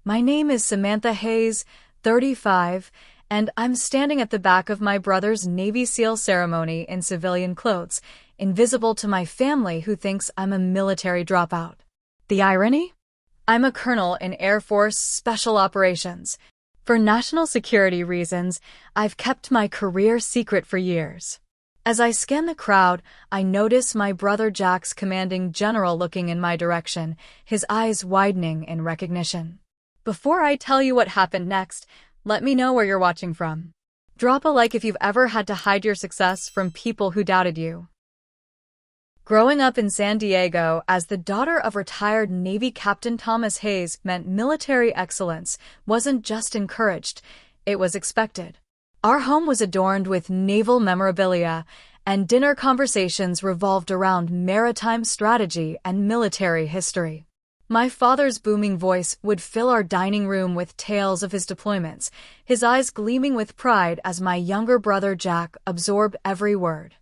My name is Samantha Hayes, 35, and I'm standing at the back of my brother's Navy SEAL ceremony in civilian clothes, invisible to my family who thinks I'm a military dropout. The irony? I'm a colonel in Air Force Special Operations. For national security reasons, I've kept my career secret for years. As I scan the crowd, I notice my brother Jack's commanding general looking in my direction, his eyes widening in recognition. Before I tell you what happened next, let me know where you're watching from. Drop a like if you've ever had to hide your success from people who doubted you. Growing up in San Diego as the daughter of retired Navy Captain Thomas Hayes meant military excellence wasn't just encouraged, it was expected. Our home was adorned with naval memorabilia, and dinner conversations revolved around maritime strategy and military history. My father's booming voice would fill our dining room with tales of his deployments, his eyes gleaming with pride as my younger brother Jack absorbed every word.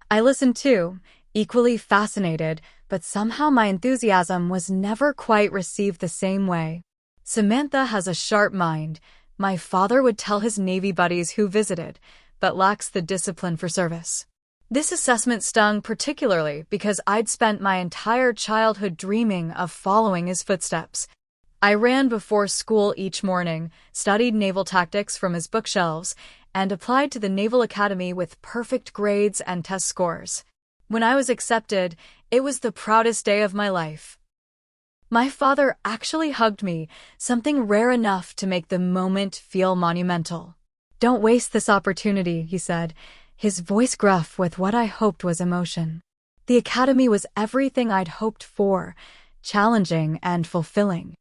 I listened too, equally fascinated, but somehow my enthusiasm was never quite received the same way. Samantha has a sharp mind, my father would tell his Navy buddies who visited, but lacks the discipline for service. This assessment stung particularly because I'd spent my entire childhood dreaming of following his footsteps. I ran before school each morning, studied naval tactics from his bookshelves, and applied to the Naval Academy with perfect grades and test scores. When I was accepted, it was the proudest day of my life. My father actually hugged me, something rare enough to make the moment feel monumental. "Don't waste this opportunity," he said, his voice gruff with what I hoped was emotion. The academy was everything I'd hoped for, challenging and fulfilling.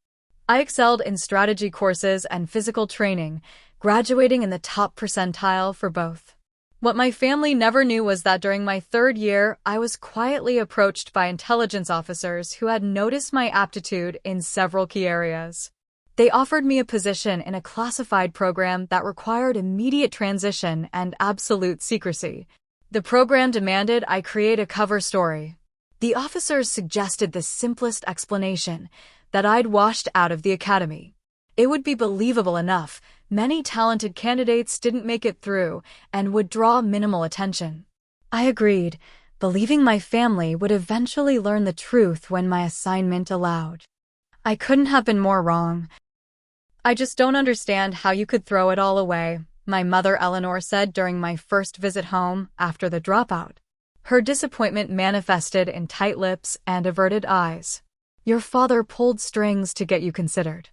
I excelled in strategy courses and physical training, graduating in the top percentile for both. What my family never knew was that during my third year, I was quietly approached by intelligence officers who had noticed my aptitude in several key areas. They offered me a position in a classified program that required immediate transition and absolute secrecy. The program demanded I create a cover story. The officers suggested the simplest explanation, that I'd washed out of the academy. It would be believable enough. Many talented candidates didn't make it through and would draw minimal attention. I agreed, believing my family would eventually learn the truth when my assignment allowed. I couldn't have been more wrong. "I just don't understand how you could throw it all away," my mother Eleanor said during my first visit home after the dropout. Her disappointment manifested in tight lips and averted eyes. "Your father pulled strings to get you considered."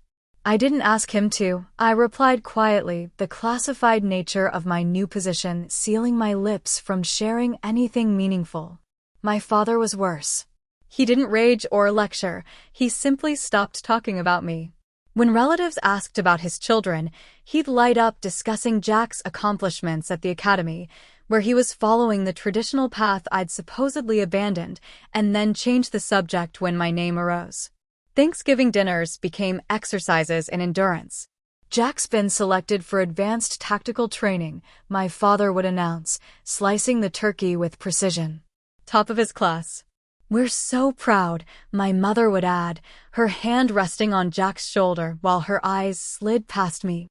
"I didn't ask him to," I replied quietly, the classified nature of my new position sealing my lips from sharing anything meaningful. My father was worse. He didn't rage or lecture, he simply stopped talking about me. When relatives asked about his children, he'd light up discussing Jack's accomplishments at the academy, where he was following the traditional path I'd supposedly abandoned, and then change the subject when my name arose. Thanksgiving dinners became exercises in endurance. "Jack's been selected for advanced tactical training," my father would announce, slicing the turkey with precision. "Top of his class." "We're so proud," my mother would add, her hand resting on Jack's shoulder while her eyes slid past me.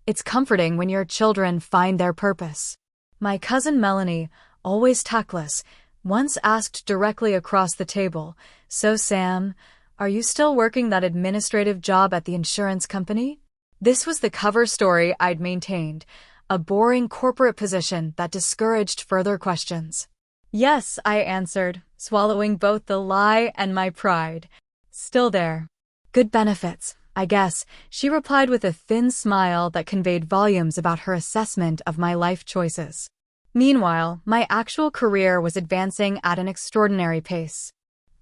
"It's comforting when your children find their purpose." My cousin Melanie, always tactless, once asked directly across the table, "So Sam, are you still working that administrative job at the insurance company?" This was the cover story I'd maintained, a boring corporate position that discouraged further questions. "Yes," I answered, swallowing both the lie and my pride. "Still there." "Good benefits, I guess," she replied with a thin smile that conveyed volumes about her assessment of my life choices. Meanwhile, my actual career was advancing at an extraordinary pace.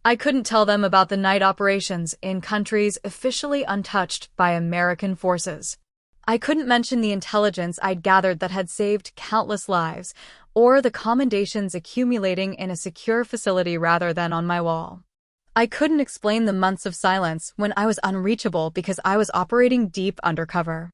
I couldn't tell them about the night operations in countries officially untouched by American forces. I couldn't mention the intelligence I'd gathered that had saved countless lives, or the commendations accumulating in a secure facility rather than on my wall. I couldn't explain the months of silence when I was unreachable because I was operating deep undercover.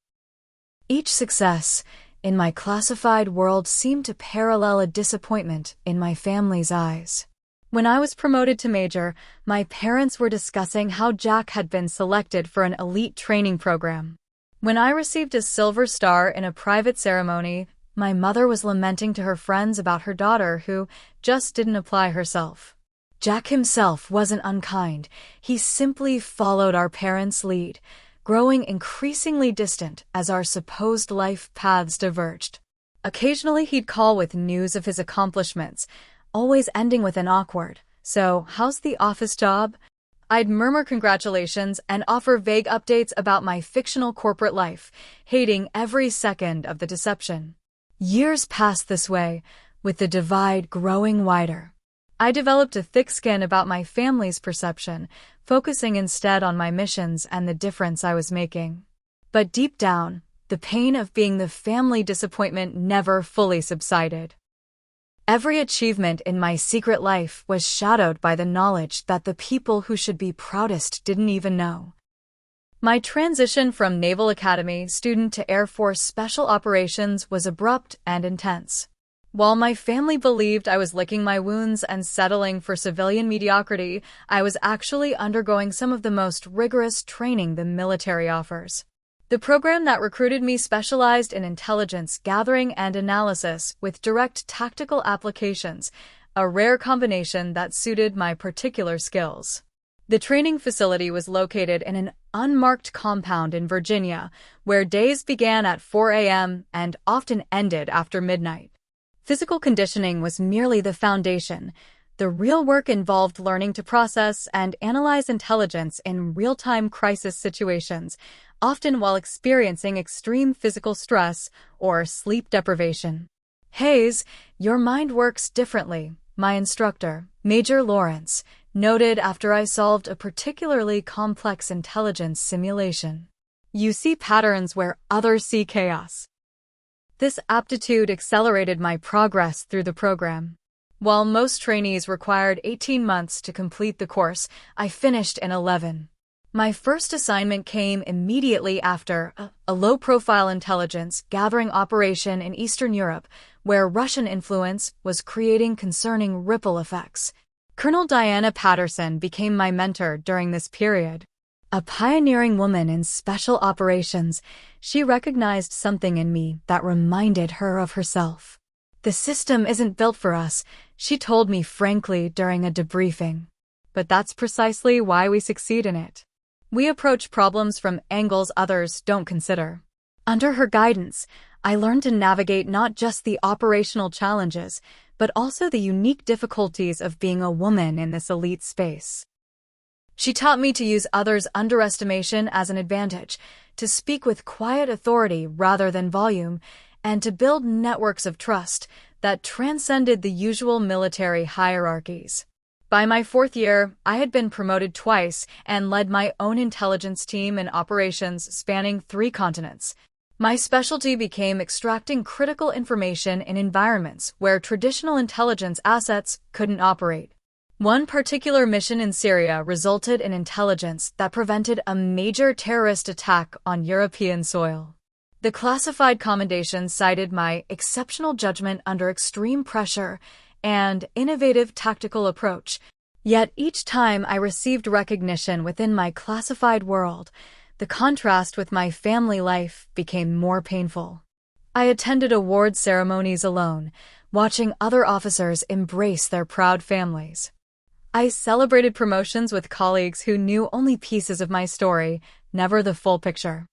Each success in my classified world seemed to parallel a disappointment in my family's eyes. When I was promoted to major, my parents were discussing how Jack had been selected for an elite training program. When I received a silver star in a private ceremony, my mother was lamenting to her friends about her daughter who just didn't apply herself. Jack himself wasn't unkind. He simply followed our parents' lead, growing increasingly distant as our supposed life paths diverged. Occasionally he'd call with news of his accomplishments, always ending with an awkward, "So, how's the office job?" I'd murmur congratulations and offer vague updates about my fictional corporate life, hating every second of the deception. Years passed this way, with the divide growing wider. I developed a thick skin about my family's perception, focusing instead on my missions and the difference I was making. But deep down, the pain of being the family disappointment never fully subsided. Every achievement in my secret life was shadowed by the knowledge that the people who should be proudest didn't even know. My transition from Naval Academy student to Air Force Special Operations was abrupt and intense. While my family believed I was licking my wounds and settling for civilian mediocrity, I was actually undergoing some of the most rigorous training the military offers. The program that recruited me specialized in intelligence gathering and analysis with direct tactical applications, a rare combination that suited my particular skills. The training facility was located in an unmarked compound in Virginia, where days began at 4 a.m. and often ended after midnight. Physical conditioning was merely the foundation. The real work involved learning to process and analyze intelligence in real-time crisis situations, often while experiencing extreme physical stress or sleep deprivation. "Hayes, your mind works differently," my instructor, Major Lawrence, noted after I solved a particularly complex intelligence simulation. "You see patterns where others see chaos." This aptitude accelerated my progress through the program. While most trainees required 18 months to complete the course, I finished in 11. My first assignment came immediately after a low-profile intelligence gathering operation in Eastern Europe, where Russian influence was creating concerning ripple effects. Colonel Diana Patterson became my mentor during this period. A pioneering woman in special operations, she recognized something in me that reminded her of herself. "The system isn't built for us," she told me frankly during a debriefing. But that's precisely why we succeed in it. We approach problems from angles others don't consider. Under her guidance, I learned to navigate not just the operational challenges, but also the unique difficulties of being a woman in this elite space. She taught me to use others' underestimation as an advantage, to speak with quiet authority rather than volume, and to build networks of trust that transcended the usual military hierarchies. By my 4th year, I had been promoted twice and led my own intelligence team in operations spanning 3 continents. My specialty became extracting critical information in environments where traditional intelligence assets couldn't operate. One particular mission in Syria resulted in intelligence that prevented a major terrorist attack on European soil. The classified commendation cited my exceptional judgment under extreme pressure and innovative tactical approach. Yet each time I received recognition within my classified world, the contrast with my family life became more painful. I attended award ceremonies alone, watching other officers embrace their proud families. I celebrated promotions with colleagues who knew only pieces of my story, never the full picture.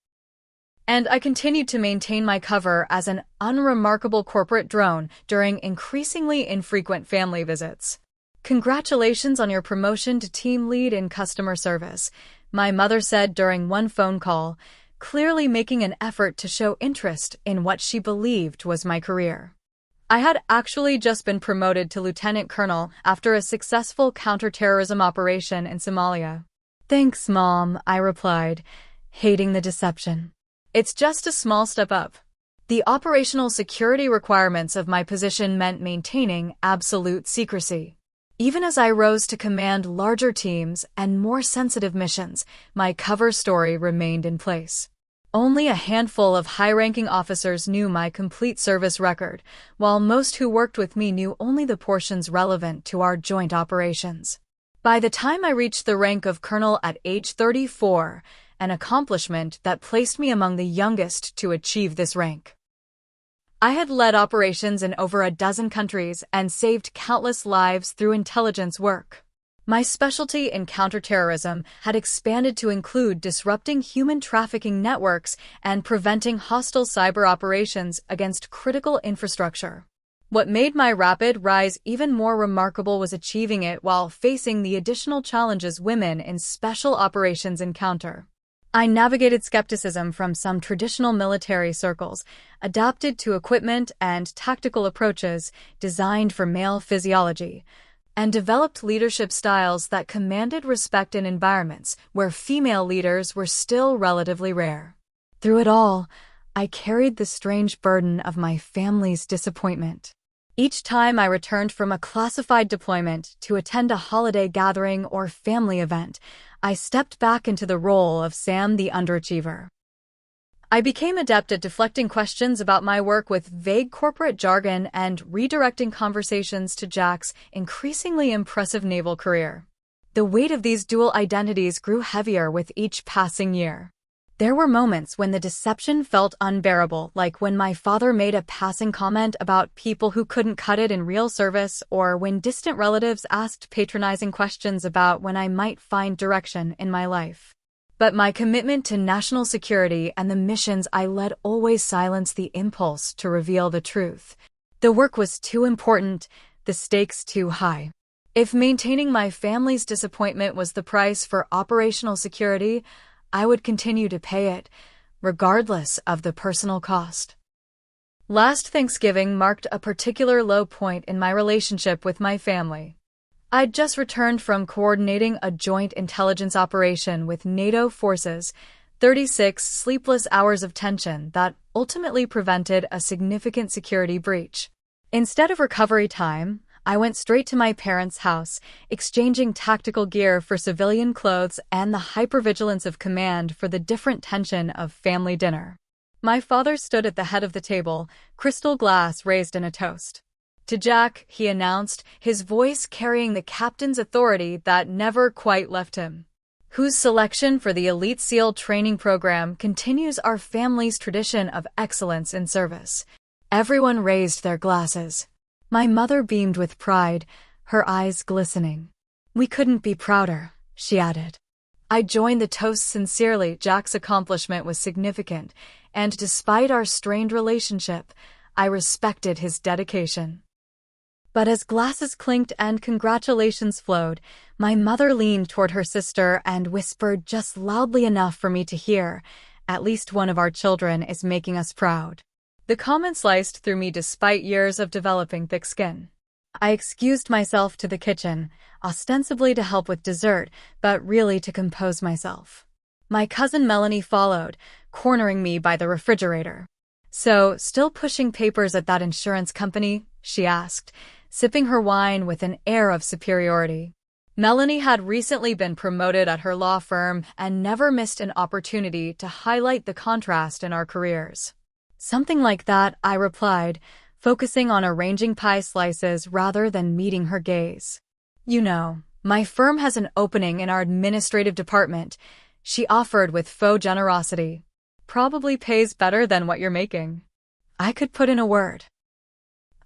And I continued to maintain my cover as an unremarkable corporate drone during increasingly infrequent family visits. "Congratulations on your promotion to team lead in customer service," my mother said during one phone call, clearly making an effort to show interest in what she believed was my career. I had actually just been promoted to lieutenant colonel after a successful counterterrorism operation in Somalia. "Thanks, Mom," I replied, hating the deception. "It's just a small step up." The operational security requirements of my position meant maintaining absolute secrecy. Even as I rose to command larger teams and more sensitive missions, my cover story remained in place. Only a handful of high-ranking officers knew my complete service record, while most who worked with me knew only the portions relevant to our joint operations. By the time I reached the rank of colonel at age 34, an accomplishment that placed me among the youngest to achieve this rank, I had led operations in over a dozen countries and saved countless lives through intelligence work. My specialty in counterterrorism had expanded to include disrupting human trafficking networks and preventing hostile cyber operations against critical infrastructure. What made my rapid rise even more remarkable was achieving it while facing the additional challenges women in special operations encounter. I navigated skepticism from some traditional military circles, adapted to equipment and tactical approaches designed for male physiology, and developed leadership styles that commanded respect in environments where female leaders were still relatively rare. Through it all, I carried the strange burden of my family's disappointment. Each time I returned from a classified deployment to attend a holiday gathering or family event, I stepped back into the role of Sam the underachiever. I became adept at deflecting questions about my work with vague corporate jargon and redirecting conversations to Jack's increasingly impressive naval career. The weight of these dual identities grew heavier with each passing year. There were moments when the deception felt unbearable, like when my father made a passing comment about people who couldn't cut it in real service, or when distant relatives asked patronizing questions about when I might find direction in my life. But my commitment to national security and the missions I led always silenced the impulse to reveal the truth. The work was too important, the stakes too high. If maintaining my family's disappointment was the price for operational security, I would continue to pay it, regardless of the personal cost. Last Thanksgiving marked a particular low point in my relationship with my family. I'd just returned from coordinating a joint intelligence operation with NATO forces, 36 sleepless hours of tension that ultimately prevented a significant security breach. Instead of recovery time, I went straight to my parents' house, exchanging tactical gear for civilian clothes and the hypervigilance of command for the different tension of family dinner. My father stood at the head of the table, crystal glass raised in a toast. "To Jack," he announced, his voice carrying the captain's authority that never quite left him, "whose selection for the Elite SEAL training program continues our family's tradition of excellence in service." Everyone raised their glasses. My mother beamed with pride, her eyes glistening. "We couldn't be prouder," she added. I joined the toast sincerely. Jack's accomplishment was significant, and despite our strained relationship, I respected his dedication. But as glasses clinked and congratulations flowed, my mother leaned toward her sister and whispered just loudly enough for me to hear, "At least one of our children is making us proud." The comment sliced through me despite years of developing thick skin. I excused myself to the kitchen, ostensibly to help with dessert, but really to compose myself. My cousin Melanie followed, cornering me by the refrigerator. "So, still pushing papers at that insurance company?" she asked, sipping her wine with an air of superiority. Melanie had recently been promoted at her law firm and never missed an opportunity to highlight the contrast in our careers. "Something like that," I replied, focusing on arranging pie slices rather than meeting her gaze. "You know, my firm has an opening in our administrative department," she offered with faux generosity. "Probably pays better than what you're making." I could put in a word.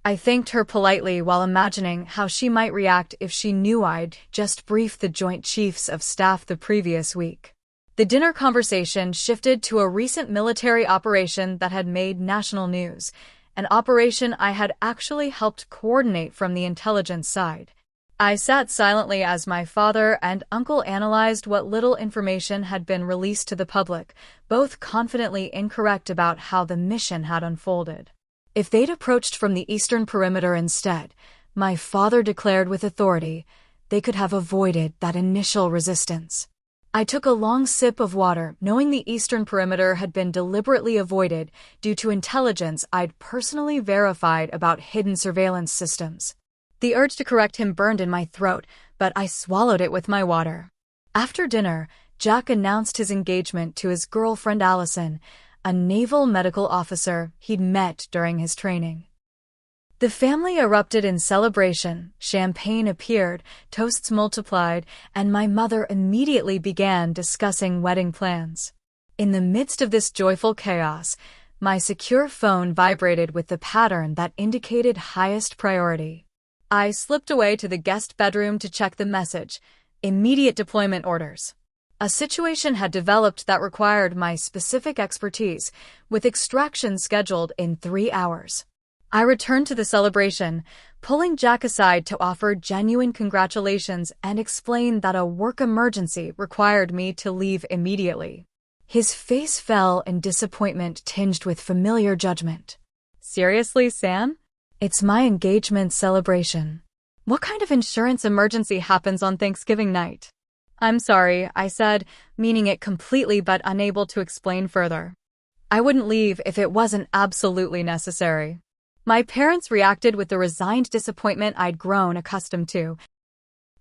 I thanked her politely while imagining how she might react if she knew I'd just briefed the Joint Chiefs of Staff the previous week. The dinner conversation shifted to a recent military operation that had made national news, an operation I had actually helped coordinate from the intelligence side. I sat silently as my father and uncle analyzed what little information had been released to the public, both confidently incorrect about how the mission had unfolded. If they'd approached from the eastern perimeter instead, my father declared with authority, they could have avoided that initial resistance. I took a long sip of water, knowing the eastern perimeter had been deliberately avoided due to intelligence I'd personally verified about hidden surveillance systems. The urge to correct him burned in my throat, but I swallowed it with my water. After dinner, Jack announced his engagement to his girlfriend Allison, a naval medical officer he'd met during his training. The family erupted in celebration, champagne appeared, toasts multiplied, and my mother immediately began discussing wedding plans. In the midst of this joyful chaos, my secure phone vibrated with the pattern that indicated highest priority. I slipped away to the guest bedroom to check the message. Immediate deployment orders. A situation had developed that required my specific expertise, with extraction scheduled in 3 hours. I returned to the celebration, pulling Jack aside to offer genuine congratulations and explain that a work emergency required me to leave immediately. His face fell in disappointment tinged with familiar judgment. Seriously, Sam? It's my engagement celebration. What kind of insurance emergency happens on Thanksgiving night? I'm sorry, I said, meaning it completely but unable to explain further. I wouldn't leave if it wasn't absolutely necessary. My parents reacted with the resigned disappointment I'd grown accustomed to.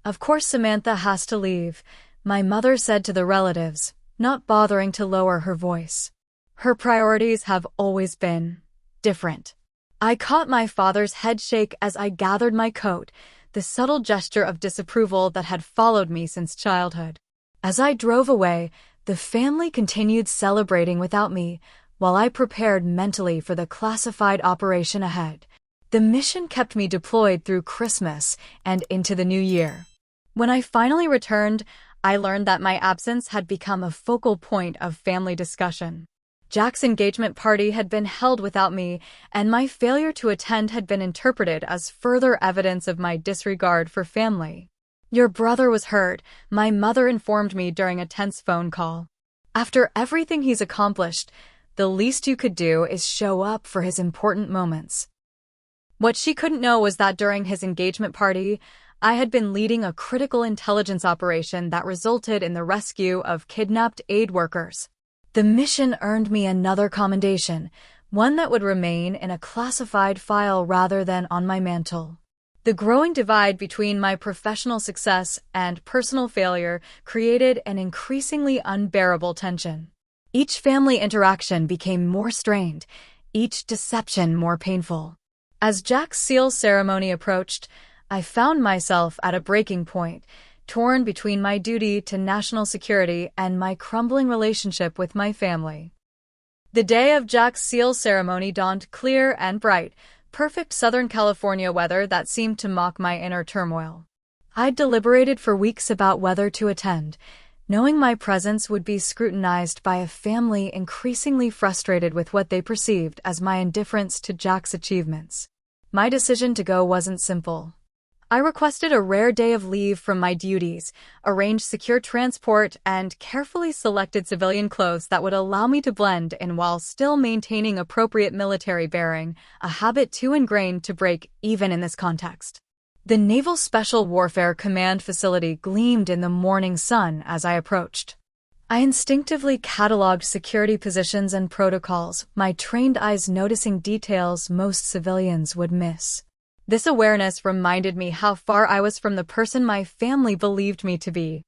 Of course Samantha has to leave, my mother said to the relatives, not bothering to lower her voice. Her priorities have always been different. I caught my father's head shake as I gathered my coat, the subtle gesture of disapproval that had followed me since childhood. As I drove away, the family continued celebrating without me, while I prepared mentally for the classified operation ahead. The mission kept me deployed through Christmas and into the new year. When I finally returned, I learned that my absence had become a focal point of family discussion. Jack's engagement party had been held without me, and my failure to attend had been interpreted as further evidence of my disregard for family. Your brother was hurt, my mother informed me during a tense phone call. After everything he's accomplished, the least you could do is show up for his important moments. What she couldn't know was that during his engagement party, I had been leading a critical intelligence operation that resulted in the rescue of kidnapped aid workers. The mission earned me another commendation, one that would remain in a classified file rather than on my mantle. The growing divide between my professional success and personal failure created an increasingly unbearable tension. Each family interaction became more strained, each deception more painful. As Jack's seal ceremony approached, I found myself at a breaking point, torn between my duty to national security and my crumbling relationship with my family. The day of Jack's seal ceremony dawned clear and bright, perfect Southern California weather that seemed to mock my inner turmoil. I'd deliberated for weeks about whether to attend, knowing my presence would be scrutinized by a family increasingly frustrated with what they perceived as my indifference to Jack's achievements. My decision to go wasn't simple. I requested a rare day of leave from my duties, arranged secure transport, and carefully selected civilian clothes that would allow me to blend in while still maintaining appropriate military bearing, a habit too ingrained to break even in this context. The Naval Special Warfare Command facility gleamed in the morning sun as I approached. I instinctively cataloged security positions and protocols, my trained eyes noticing details most civilians would miss. This awareness reminded me how far I was from the person my family believed me to be.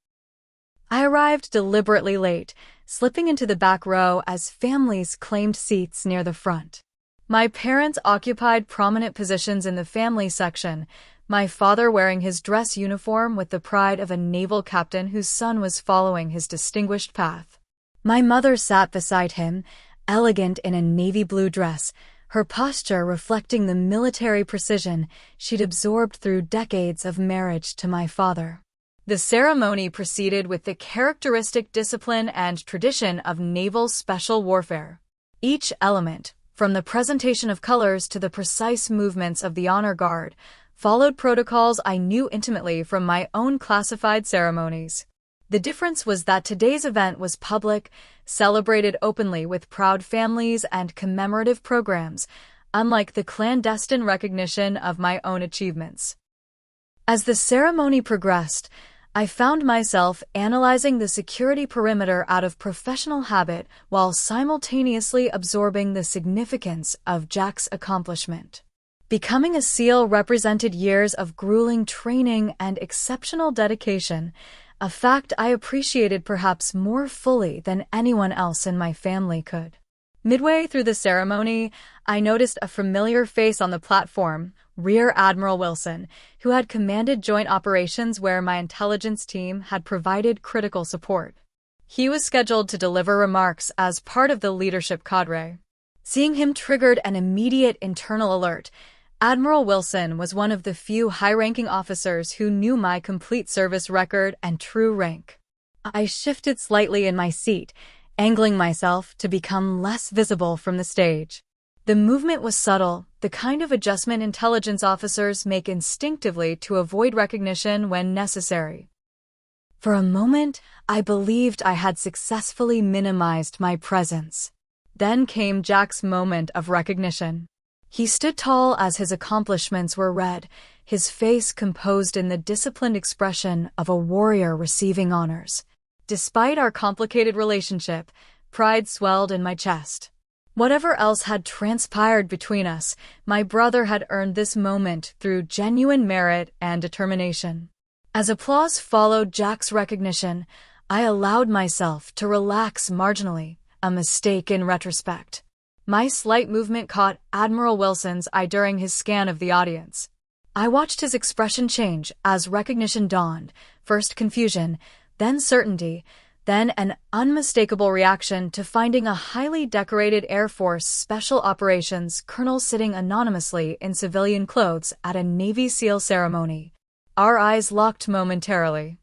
I arrived deliberately late, slipping into the back row as families claimed seats near the front. My parents occupied prominent positions in the family section, my father wearing his dress uniform with the pride of a naval captain whose son was following his distinguished path. My mother sat beside him, elegant in a navy blue dress, her posture reflecting the military precision she'd absorbed through decades of marriage to my father. The ceremony proceeded with the characteristic discipline and tradition of naval special warfare. Each element, from the presentation of colors to the precise movements of the honor guard, followed protocols I knew intimately from my own classified ceremonies. The difference was that today's event was public, celebrated openly with proud families and commemorative programs, unlike the clandestine recognition of my own achievements. As the ceremony progressed, I found myself analyzing the security perimeter out of professional habit while simultaneously absorbing the significance of Jack's accomplishment. Becoming a SEAL represented years of grueling training and exceptional dedication, a fact I appreciated perhaps more fully than anyone else in my family could. Midway through the ceremony, I noticed a familiar face on the platform, Rear Admiral Wilson, who had commanded joint operations where my intelligence team had provided critical support. He was scheduled to deliver remarks as part of the leadership cadre. Seeing him triggered an immediate internal alert. Admiral Wilson was one of the few high-ranking officers who knew my complete service record and true rank. I shifted slightly in my seat, angling myself to become less visible from the stage. The movement was subtle, the kind of adjustment intelligence officers make instinctively to avoid recognition when necessary. For a moment, I believed I had successfully minimized my presence. Then came Jack's moment of recognition. He stood tall as his accomplishments were read, his face composed in the disciplined expression of a warrior receiving honors. Despite our complicated relationship, pride swelled in my chest. Whatever else had transpired between us, my brother had earned this moment through genuine merit and determination. As applause followed Jack's recognition, I allowed myself to relax marginally, a mistake in retrospect. My slight movement caught Admiral Wilson's eye during his scan of the audience. I watched his expression change as recognition dawned, first confusion, then certainty, then an unmistakable reaction to finding a highly decorated Air Force Special Operations colonel sitting anonymously in civilian clothes at a Navy SEAL ceremony. Our eyes locked momentarily.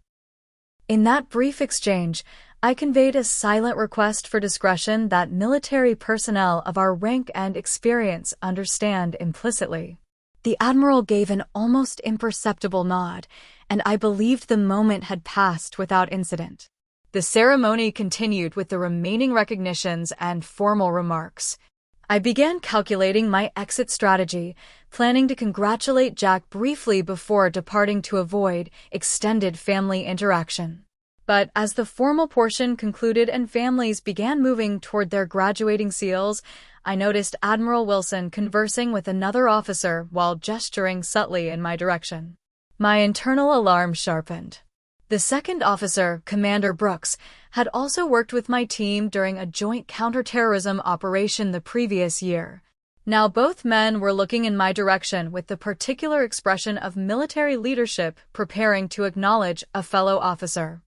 In that brief exchange, I conveyed a silent request for discretion that military personnel of our rank and experience understand implicitly. The Admiral gave an almost imperceptible nod, and I believed the moment had passed without incident. The ceremony continued with the remaining recognitions and formal remarks. I began calculating my exit strategy, planning to congratulate Jack briefly before departing to avoid extended family interaction. But as the formal portion concluded and families began moving toward their graduating SEALs, I noticed Admiral Wilson conversing with another officer while gesturing subtly in my direction. My internal alarm sharpened. The second officer, Commander Brooks, had also worked with my team during a joint counterterrorism operation the previous year. Now both men were looking in my direction with the particular expression of military leadership preparing to acknowledge a fellow officer.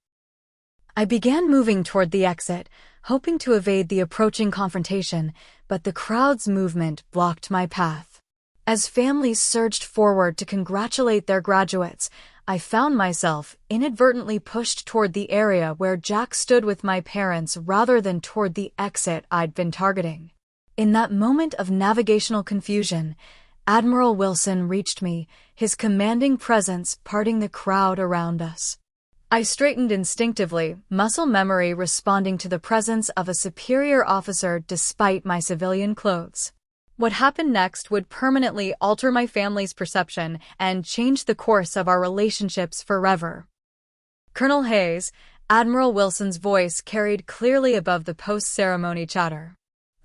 I began moving toward the exit, hoping to evade the approaching confrontation, but the crowd's movement blocked my path. As families surged forward to congratulate their graduates, I found myself inadvertently pushed toward the area where Jack stood with my parents rather than toward the exit I'd been targeting. In that moment of navigational confusion, Admiral Wilson reached me, his commanding presence parting the crowd around us. I straightened instinctively, muscle memory responding to the presence of a superior officer despite my civilian clothes. What happened next would permanently alter my family's perception and change the course of our relationships forever. Colonel Hayes, Admiral Wilson's voice carried clearly above the post-ceremony chatter.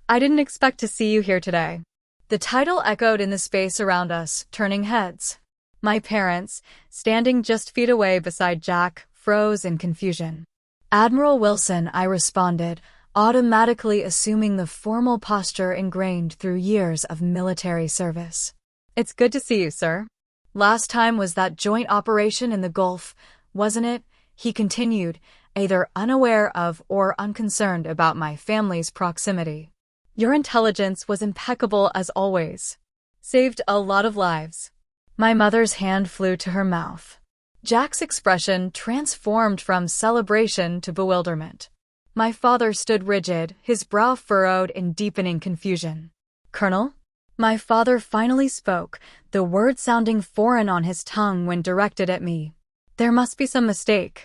I didn't expect to see you here today. The title echoed in the space around us, turning heads. My parents, standing just feet away beside Jack, froze in confusion. Admiral Wilson, I responded, automatically assuming the formal posture ingrained through years of military service. It's good to see you, sir. Last time was that joint operation in the Gulf, wasn't it? He continued, either unaware of or unconcerned about my family's proximity. Your intelligence was impeccable as always. Saved a lot of lives. My mother's hand flew to her mouth. Jack's expression transformed from celebration to bewilderment. My father stood rigid, his brow furrowed in deepening confusion. Colonel? My father finally spoke, the word sounding foreign on his tongue when directed at me. There must be some mistake.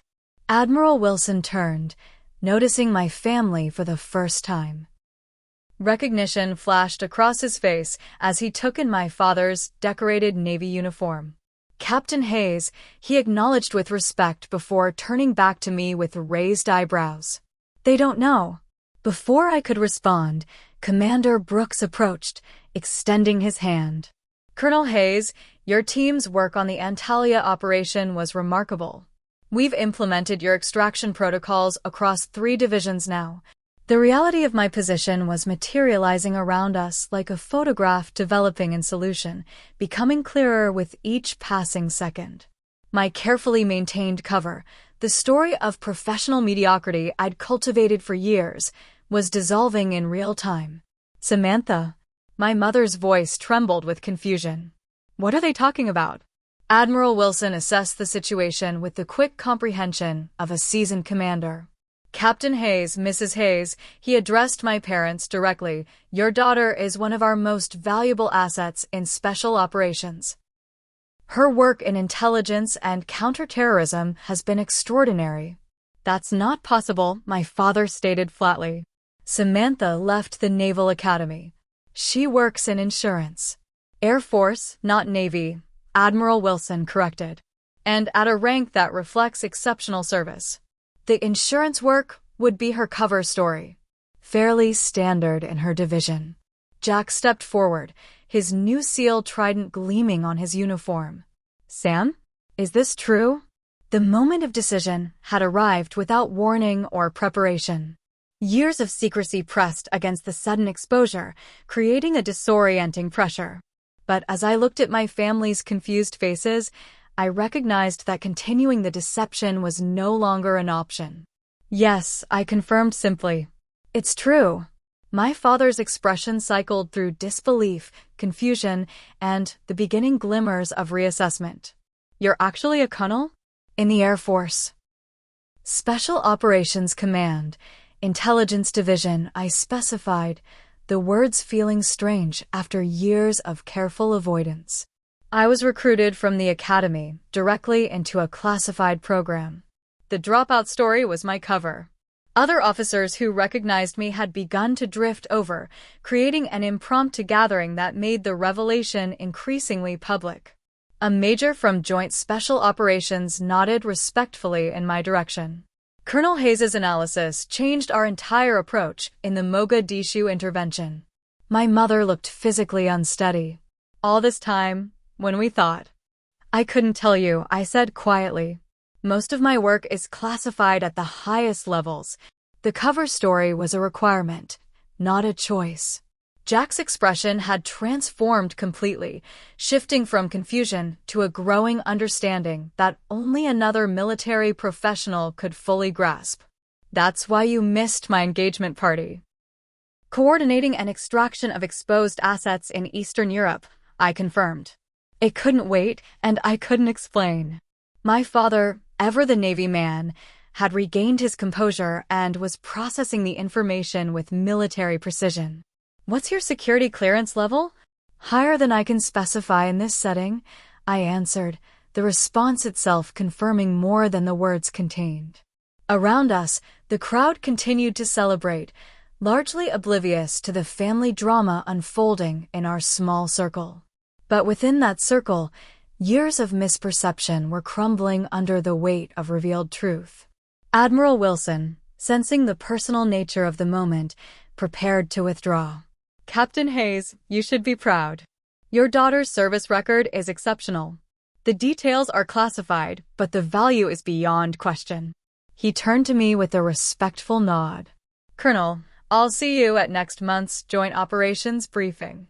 Admiral Wilson turned, noticing my family for the first time. Recognition flashed across his face as he took in my father's decorated Navy uniform. Captain Hayes, he acknowledged with respect before turning back to me with raised eyebrows. They don't know. Before I could respond, Commander Brooks approached, extending his hand. Colonel Hayes, your team's work on the Antalya operation was remarkable. We've implemented your extraction protocols across 3 divisions now. The reality of my position was materializing around us like a photograph developing in solution, becoming clearer with each passing second. My carefully maintained cover, the story of professional mediocrity I'd cultivated for years, was dissolving in real time. Samantha. My mother's voice trembled with confusion. What are they talking about? Admiral Wilson assessed the situation with the quick comprehension of a seasoned commander. Captain Hayes, Mrs. Hayes, he addressed my parents directly. Your daughter is one of our most valuable assets in special operations. Her work in intelligence and counterterrorism has been extraordinary. That's not possible, my father stated flatly. Samantha left the Naval Academy. She works in insurance. Air Force, not Navy, Admiral Wilson corrected. And at a rank that reflects exceptional service. The insurance work would be her cover story. Fairly standard in her division. Jack stepped forward, his new SEAL trident gleaming on his uniform. Sam? Is this true? The moment of decision had arrived without warning or preparation. Years of secrecy pressed against the sudden exposure, creating a disorienting pressure. But as I looked at my family's confused faces, I recognized that continuing the deception was no longer an option. Yes, I confirmed simply. It's true. My father's expression cycled through disbelief, confusion, and the beginning glimmers of reassessment. You're actually a colonel? In the Air Force. Special Operations Command, Intelligence Division, I specified, the words feeling strange after years of careful avoidance. I was recruited from the academy directly into a classified program. The dropout story was my cover. Other officers who recognized me had begun to drift over, creating an impromptu gathering that made the revelation increasingly public. A major from Joint Special Operations nodded respectfully in my direction. Colonel Hayes's analysis changed our entire approach in the Mogadishu intervention. My mother looked physically unsteady. All this time, when we thought. I couldn't tell you, I said quietly. Most of my work is classified at the highest levels. The cover story was a requirement, not a choice. Jack's expression had transformed completely, shifting from confusion to a growing understanding that only another military professional could fully grasp. That's why you missed my engagement party. Coordinating an extraction of exposed assets in Eastern Europe, I confirmed. It couldn't wait, and I couldn't explain. My father, ever the Navy man, had regained his composure and was processing the information with military precision. What's your security clearance level? Higher than I can specify in this setting, I answered, the response itself confirming more than the words contained. Around us, the crowd continued to celebrate, largely oblivious to the family drama unfolding in our small circle. But within that circle, years of misperception were crumbling under the weight of revealed truth. Admiral Wilson, sensing the personal nature of the moment, prepared to withdraw. Captain Hayes, you should be proud. Your daughter's service record is exceptional. The details are classified, but the value is beyond question. He turned to me with a respectful nod. Colonel, I'll see you at next month's Joint Operations briefing.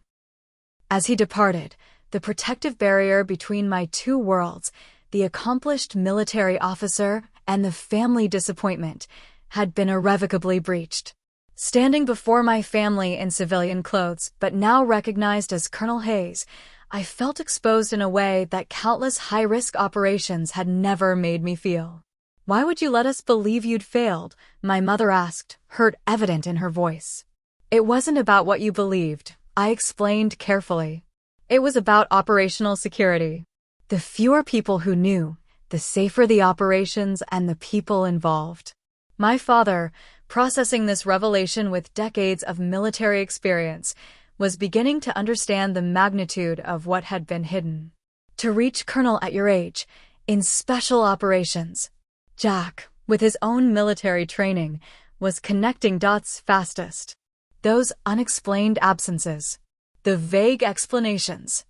As he departed, the protective barrier between my two worlds, the accomplished military officer and the family disappointment, had been irrevocably breached. Standing before my family in civilian clothes, but now recognized as Colonel Hayes, I felt exposed in a way that countless high-risk operations had never made me feel. Why would you let us believe you'd failed? My mother asked, hurt evident in her voice. It wasn't about what you believed, I explained carefully. It was about operational security. The fewer people who knew, the safer the operations and the people involved. My father, processing this revelation with decades of military experience, was beginning to understand the magnitude of what had been hidden. To reach colonel at your age, in special operations, Jack, with his own military training, was connecting dots fastest. Those unexplained absences, the vague explanations.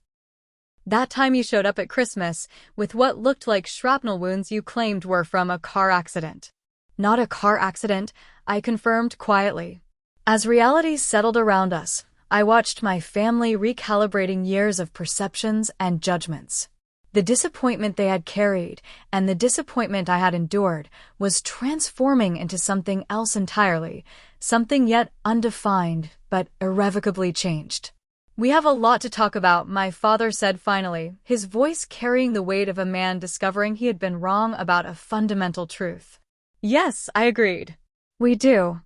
That time you showed up at Christmas with what looked like shrapnel wounds you claimed were from a car accident. Not a car accident, I confirmed quietly. As reality settled around us, I watched my family recalibrating years of perceptions and judgments. The disappointment they had carried, and the disappointment I had endured, was transforming into something else entirely, something yet undefined, but irrevocably changed. "We have a lot to talk about," my father said finally, his voice carrying the weight of a man discovering he had been wrong about a fundamental truth. "Yes," I agreed. "We do."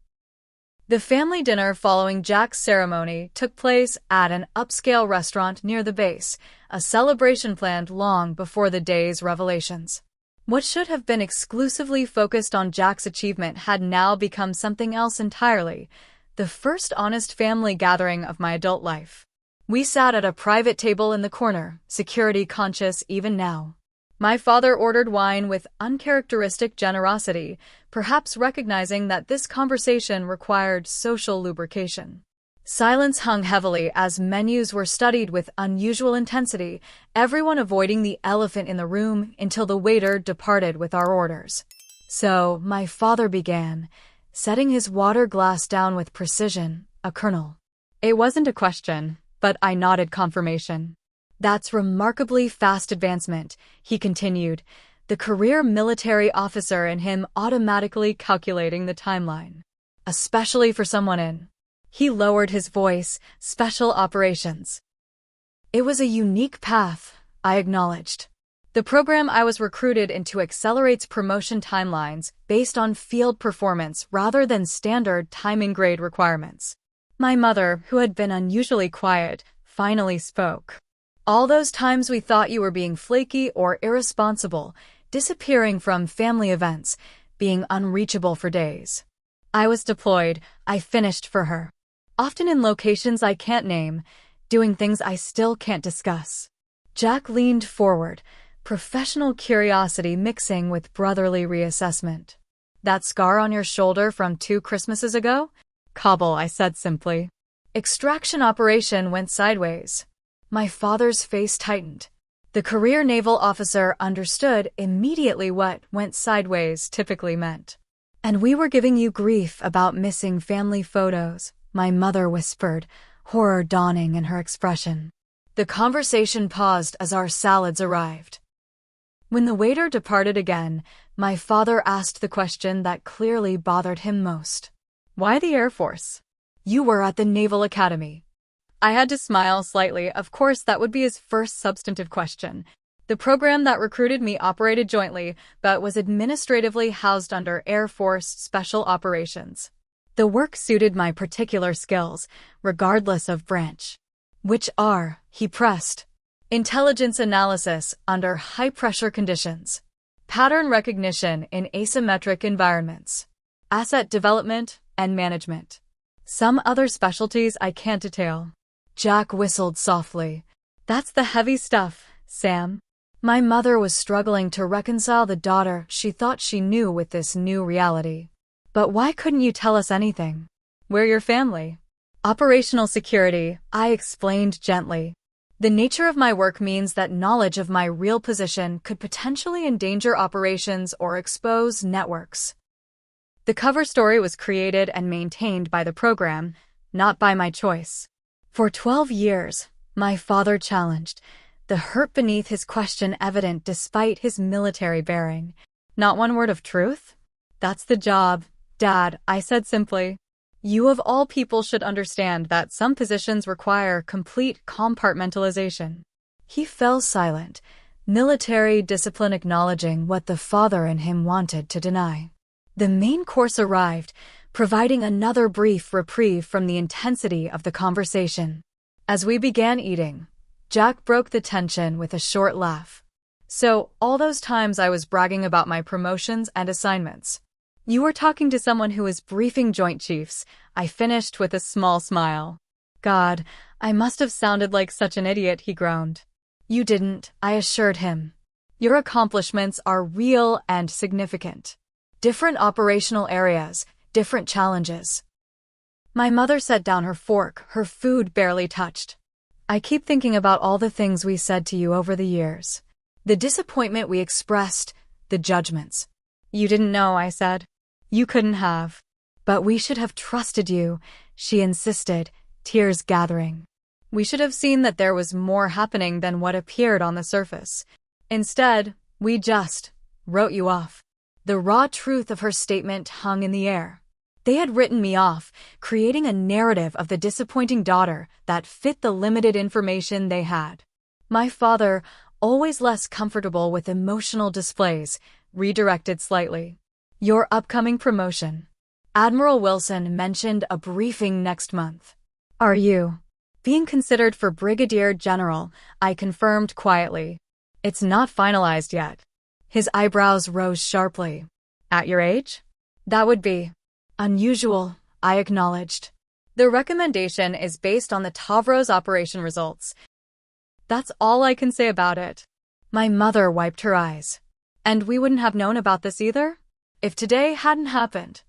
The family dinner following Jack's ceremony took place at an upscale restaurant near the base, a celebration planned long before the day's revelations. What should have been exclusively focused on Jack's achievement had now become something else entirely, the first honest family gathering of my adult life. We sat at a private table in the corner, security conscious even now. My father ordered wine with uncharacteristic generosity, perhaps recognizing that this conversation required social lubrication. Silence hung heavily as menus were studied with unusual intensity, everyone avoiding the elephant in the room until the waiter departed with our orders. So, my father began, setting his water glass down with precision, a kernel. It wasn't a question, but I nodded confirmation. "That's remarkably fast advancement," he continued, the career military officer in him automatically calculating the timeline. "Especially for someone in," he lowered his voice, "special operations." It was a unique path, I acknowledged. The program I was recruited into accelerates promotion timelines based on field performance rather than standard timing grade requirements. My mother, who had been unusually quiet, finally spoke. "All those times we thought you were being flaky or irresponsible, disappearing from family events, being unreachable for days. I was deployed, I finished for her. Often in locations I can't name, doing things I still can't discuss." Jack leaned forward, professional curiosity mixing with brotherly reassessment. "That scar on your shoulder from 2 Christmases ago?" "Cobble," I said simply. "Extraction operation went sideways." My father's face tightened. The career naval officer understood immediately what "went sideways" typically meant. "And we were giving you grief about missing family photos," my mother whispered, horror dawning in her expression. The conversation paused as our salads arrived. When the waiter departed again, my father asked the question that clearly bothered him most. "Why the Air Force? You were at the Naval Academy." I had to smile slightly. Of course, that would be his first substantive question. The program that recruited me operated jointly, but was administratively housed under Air Force Special Operations. The work suited my particular skills, regardless of branch. "Which are," he pressed. "Intelligence analysis under high-pressure conditions. Pattern recognition in asymmetric environments. Asset development and management. Some other specialties I can't detail." Jack whistled softly. "That's the heavy stuff, Sam." My mother was struggling to reconcile the daughter she thought she knew with this new reality. "But why couldn't you tell us anything? We're your family." "Operational security," I explained gently. "The nature of my work means that knowledge of my real position could potentially endanger operations or expose networks." The cover story was created and maintained by the program, not by my choice. For 12 years, my father challenged, the hurt beneath his question evident despite his military bearing. "Not one word of truth?" "That's the job, Dad," I said simply. "You of all people should understand that some positions require complete compartmentalization." He fell silent, military discipline acknowledging what the father in him wanted to deny. The main course arrived, providing another brief reprieve from the intensity of the conversation. As we began eating, Jack broke the tension with a short laugh. "So, all those times I was bragging about my promotions and assignments. You were talking to someone who was briefing Joint Chiefs," I finished with a small smile. "God, I must have sounded like such an idiot," he groaned. "You didn't," I assured him. "Your accomplishments are real and significant. Different operational areas, different challenges." My mother set down her fork, her food barely touched. I keep thinking about all the things we said to you over the years. The disappointment we expressed, the judgments. You didn't know, I said. You couldn't have. But we should have trusted you, she insisted, tears gathering. We should have seen that there was more happening than what appeared on the surface. Instead, we just wrote you off. The raw truth of her statement hung in the air. They had written me off, creating a narrative of the disappointing daughter that fit the limited information they had. My father, always less comfortable with emotional displays, redirected slightly. Your upcoming promotion. Admiral Wilson mentioned a briefing next month. Are you being considered for Brigadier General? I confirmed quietly. It's not finalized yet. His eyebrows rose sharply. At your age? That would be unusual, I acknowledged. The recommendation is based on the Tavros operation results. That's all I can say about it. My mother wiped her eyes. And we wouldn't have known about this either? If today hadn't happened.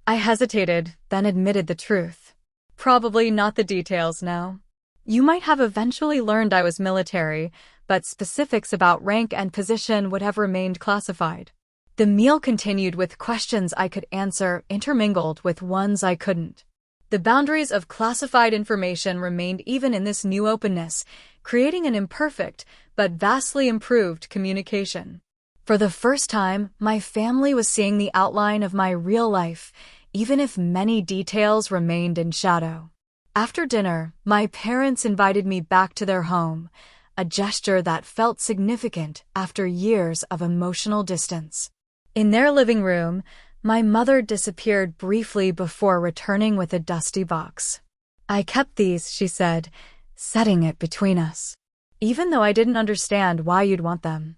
I hesitated, then admitted the truth. Probably not the details now. You might have eventually learned I was military, but specifics about rank and position would have remained classified. The meal continued with questions I could answer intermingled with ones I couldn't. The boundaries of classified information remained even in this new openness, creating an imperfect but vastly improved communication. For the first time, my family was seeing the outline of my real life, even if many details remained in shadow. After dinner, my parents invited me back to their home, a gesture that felt significant after years of emotional distance. In their living room, my mother disappeared briefly before returning with a dusty box. I kept these, she said, setting it between us. Even though I didn't understand why you'd want them.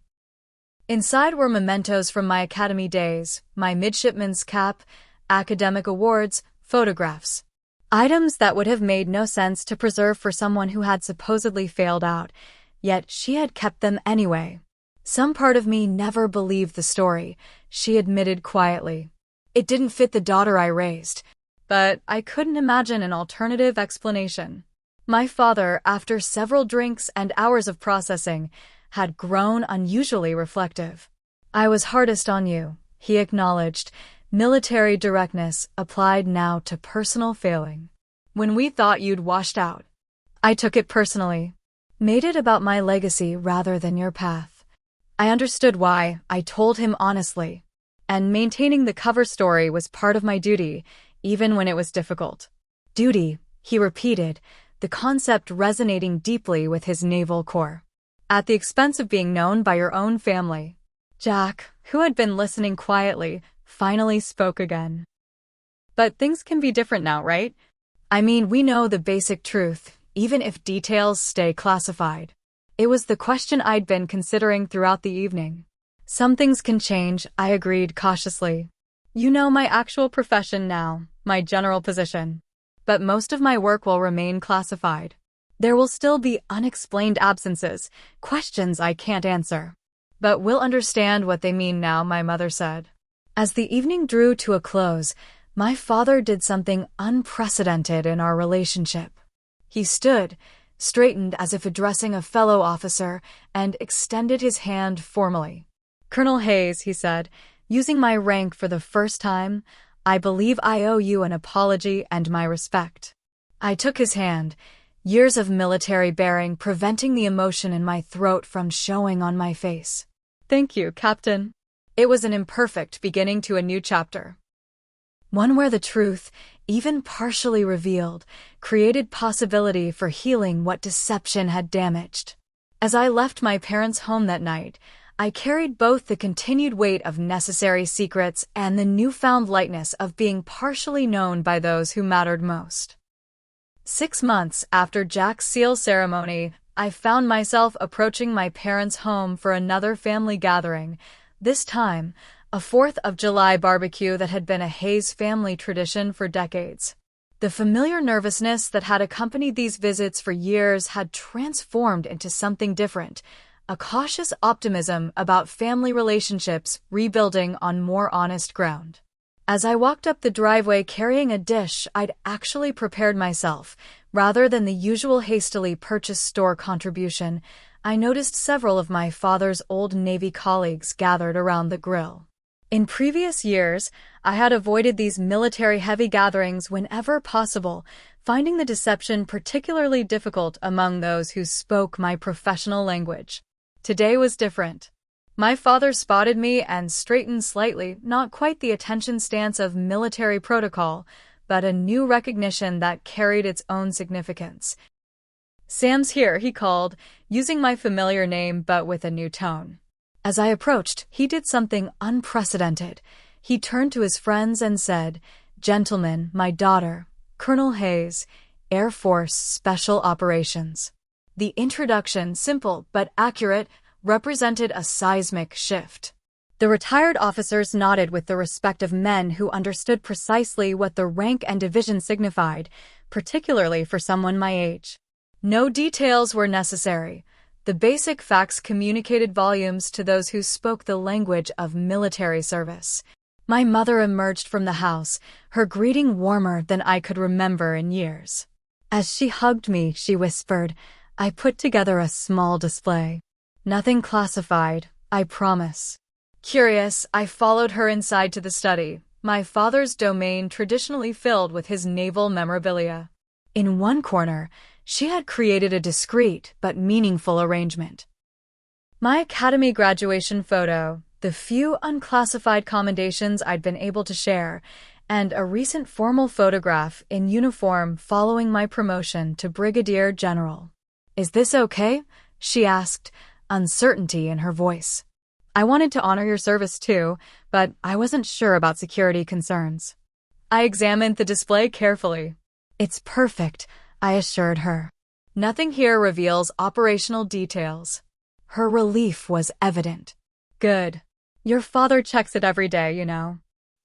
Inside were mementos from my academy days, my midshipman's cap, academic awards, photographs. Items that would have made no sense to preserve for someone who had supposedly failed out, yet she had kept them anyway. Some part of me never believed the story, she admitted quietly. It didn't fit the daughter I raised, but I couldn't imagine an alternative explanation. My father, after several drinks and hours of processing, had grown unusually reflective. I was hardest on you, he acknowledged, military directness applied now to personal failing. When we thought you'd washed out. I took it personally. Made it about my legacy rather than your path. I understood why, I told him honestly. And maintaining the cover story was part of my duty, even when it was difficult. Duty, he repeated, the concept resonating deeply with his naval corps. At the expense of being known by your own family. Jack, who had been listening quietly, finally spoke again. But things can be different now, right? I mean, we know the basic truth, even if details stay classified. It was the question I'd been considering throughout the evening. Some things can change, I agreed cautiously. You know my actual profession now, my general position. But most of my work will remain classified. There will still be unexplained absences, questions I can't answer. But we'll understand what they mean now, my mother said. As the evening drew to a close, my father did something unprecedented in our relationship. He stood, straightened as if addressing a fellow officer, and extended his hand formally. Colonel Hayes, he said, using my rank for the first time, I believe I owe you an apology and my respect. I took his hand, years of military bearing preventing the emotion in my throat from showing on my face. Thank you, Captain. It was an imperfect beginning to a new chapter. One where the truth, even partially revealed, created possibility for healing what deception had damaged. As I left my parents' home that night, I carried both the continued weight of necessary secrets and the newfound lightness of being partially known by those who mattered most. 6 months after Jack's seal ceremony, I found myself approaching my parents' home for another family gathering, this time a 4th of July barbecue that had been a Hayes family tradition for decades. The familiar nervousness that had accompanied these visits for years had transformed into something different, a cautious optimism about family relationships rebuilding on more honest ground. As I walked up the driveway carrying a dish I'd actually prepared myself, rather than the usual hastily purchased store contribution, I noticed several of my father's old Navy colleagues gathered around the grill. In previous years, I had avoided these military-heavy gatherings whenever possible, finding the deception particularly difficult among those who spoke my professional language. Today was different. My father spotted me and straightened slightly, not quite the attention stance of military protocol, but a new recognition that carried its own significance. "Sam's here," he called, using my familiar name but with a new tone. As I approached, he did something unprecedented. He turned to his friends and said, "Gentlemen, my daughter, Colonel Hayes, Air Force Special Operations." The introduction, simple but accurate, represented a seismic shift. The retired officers nodded with the respect of men who understood precisely what the rank and division signified, particularly for someone my age. No details were necessary. The basic facts communicated volumes to those who spoke the language of military service. My mother emerged from the house, her greeting warmer than I could remember in years. As she hugged me, she whispered, "I put together a small display. Nothing classified, I promise." Curious, I followed her inside to the study, my father's domain traditionally filled with his naval memorabilia. In one corner, she had created a discreet but meaningful arrangement. My academy graduation photo, the few unclassified commendations I'd been able to share, and a recent formal photograph in uniform following my promotion to Brigadier General. "Is this okay?" she asked, uncertainty in her voice. "I wanted to honor your service too, but I wasn't sure about security concerns." I examined the display carefully. "It's perfect," I assured her. "Nothing here reveals operational details." Her relief was evident. "Good. Your father checks it every day, you know."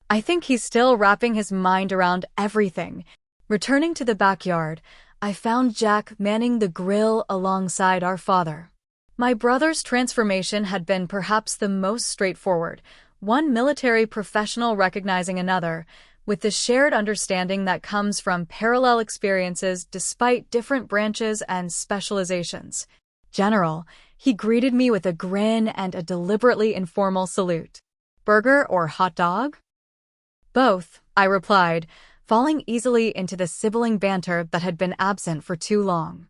I think he's still wrapping his mind around everything. Returning to the backyard, I found Jack manning the grill alongside our father. My brother's transformation had been perhaps the most straightforward, one military professional recognizing another, with the shared understanding that comes from parallel experiences despite different branches and specializations. "General," he greeted me with a grin and a deliberately informal salute. "Burger or hot dog?" "Both," I replied, falling easily into the sibling banter that had been absent for too long.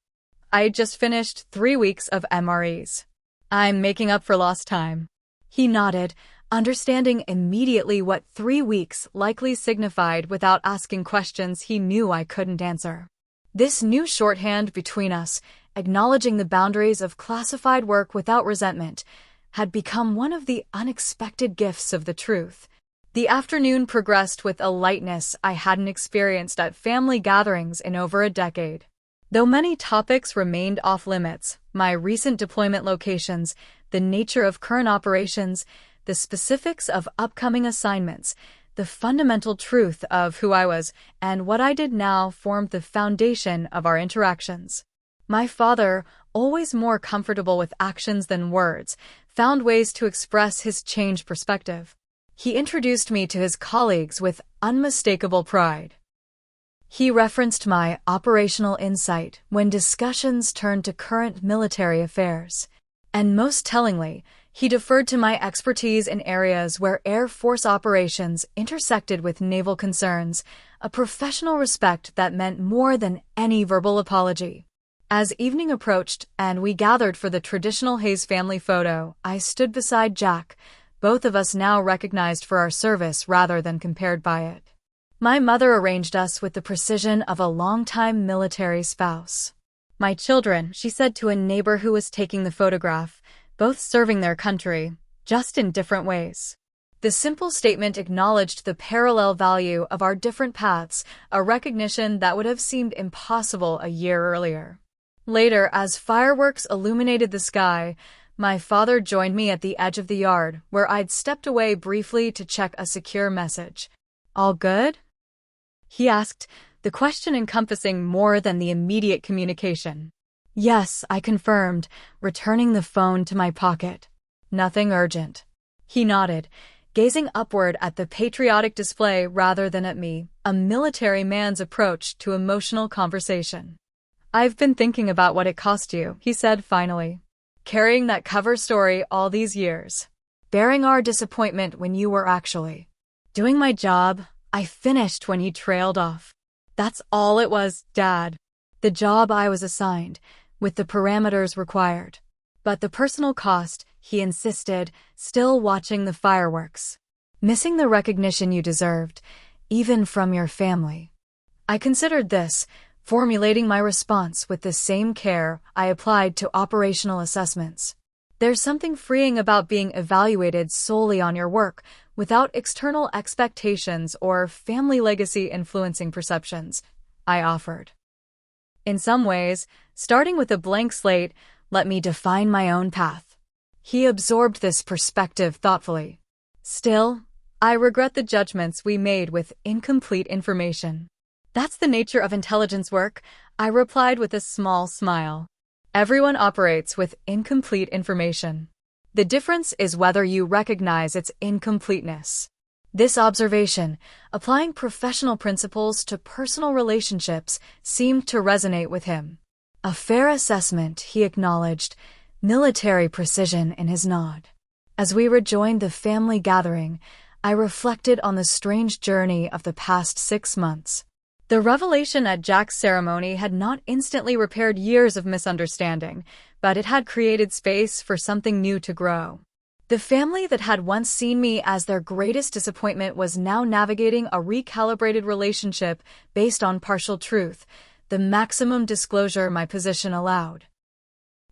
I had just finished 3 weeks of MREs. "I'm making up for lost time." He nodded, understanding immediately what 3 weeks likely signified without asking questions he knew I couldn't answer. This new shorthand between us, acknowledging the boundaries of classified work without resentment, had become one of the unexpected gifts of the truth. The afternoon progressed with a lightness I hadn't experienced at family gatherings in over a decade. Though many topics remained off-limits, my recent deployment locations, the nature of current operations, the specifics of upcoming assignments, the fundamental truth of who I was and what I did now formed the foundation of our interactions. My father, always more comfortable with actions than words, found ways to express his changed perspective. He introduced me to his colleagues with unmistakable pride. He referenced my operational insight when discussions turned to current military affairs. And most tellingly, he deferred to my expertise in areas where Air Force operations intersected with naval concerns, a professional respect that meant more than any verbal apology. As evening approached and we gathered for the traditional Hayes family photo, I stood beside Jack, both of us now recognized for our service rather than compared by it. My mother arranged us with the precision of a longtime military spouse. "My children," she said to a neighbor who was taking the photograph, "both serving their country, just in different ways." The simple statement acknowledged the parallel value of our different paths, a recognition that would have seemed impossible a year earlier. Later, as fireworks illuminated the sky, my father joined me at the edge of the yard, where I'd stepped away briefly to check a secure message. "All good?" he asked, the question encompassing more than the immediate communication. "Yes," I confirmed, returning the phone to my pocket. "Nothing urgent." He nodded, gazing upward at the patriotic display rather than at me, a military man's approach to emotional conversation. "I've been thinking about what it cost you," he said finally. "Carrying that cover story all these years. Bearing our disappointment when you were actually doing my job. I finished when he trailed off. That's all it was, Dad. The job I was assigned, with the parameters required. But the personal cost," he insisted, still watching the fireworks. "Missing the recognition you deserved, even from your family." I considered this, formulating my response with the same care I applied to operational assessments. There's something freeing about being evaluated solely on your work, without external expectations or family legacy influencing perceptions, I offered. "In some ways, starting with a blank slate let me define my own path." He absorbed this perspective thoughtfully. "Still, I regret the judgments we made with incomplete information." "That's the nature of intelligence work," I replied with a small smile. "Everyone operates with incomplete information. The difference is whether you recognize its incompleteness." This observation, applying professional principles to personal relationships, seemed to resonate with him. A fair assessment, he acknowledged, military precision in his nod. As we rejoined the family gathering, I reflected on the strange journey of the past 6 months. The revelation at Jack's ceremony had not instantly repaired years of misunderstanding, but it had created space for something new to grow. The family that had once seen me as their greatest disappointment was now navigating a recalibrated relationship based on partial truth, the maximum disclosure my position allowed.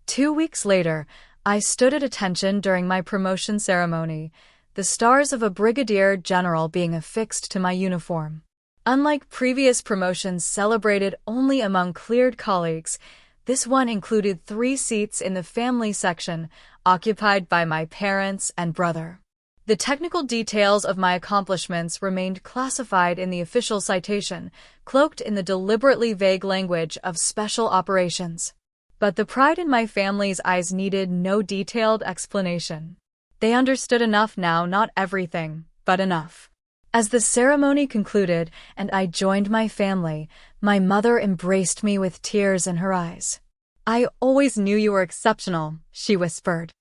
2 weeks later, I stood at attention during my promotion ceremony, the stars of a brigadier general being affixed to my uniform. Unlike previous promotions celebrated only among cleared colleagues, this one included 3 seats in the family section, occupied by my parents and brother. The technical details of my accomplishments remained classified in the official citation, cloaked in the deliberately vague language of special operations. But the pride in my family's eyes needed no detailed explanation. They understood enough now, not everything, but enough. As the ceremony concluded and I joined my family, my mother embraced me with tears in her eyes. "I always knew you were exceptional," she whispered.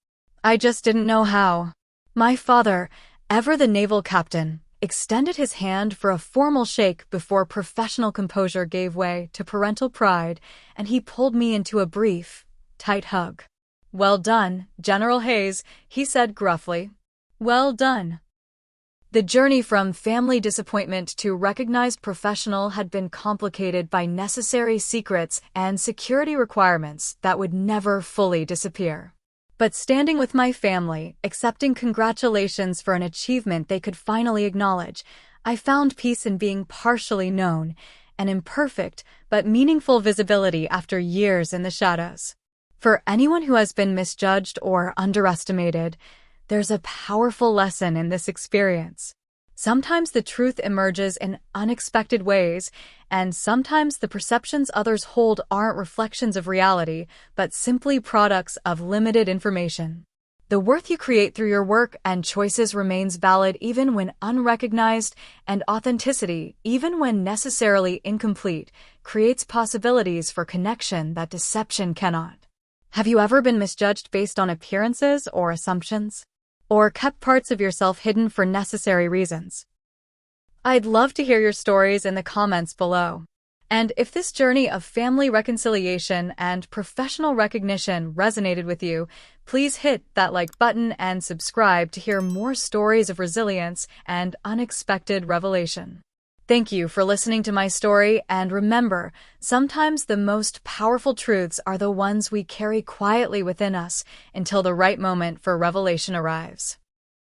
"I just didn't know how." My father, ever the naval captain, extended his hand for a formal shake before professional composure gave way to parental pride, and he pulled me into a brief, tight hug. "Well done, General Hayes," he said gruffly. "Well done." The journey from family disappointment to recognized professional had been complicated by necessary secrets and security requirements that would never fully disappear. But standing with my family, accepting congratulations for an achievement they could finally acknowledge, I found peace in being partially known, an imperfect but meaningful visibility after years in the shadows. For anyone who has been misjudged or underestimated, there's a powerful lesson in this experience. Sometimes the truth emerges in unexpected ways, and sometimes the perceptions others hold aren't reflections of reality, but simply products of limited information. The worth you create through your work and choices remains valid even when unrecognized, and authenticity, even when necessarily incomplete, creates possibilities for connection that deception cannot. Have you ever been misjudged based on appearances or assumptions? Or kept parts of yourself hidden for necessary reasons? I'd love to hear your stories in the comments below. And if this journey of family reconciliation and professional recognition resonated with you, please hit that like button and subscribe to hear more stories of resilience and unexpected revelation. Thank you for listening to my story, and remember, sometimes the most powerful truths are the ones we carry quietly within us until the right moment for revelation arrives.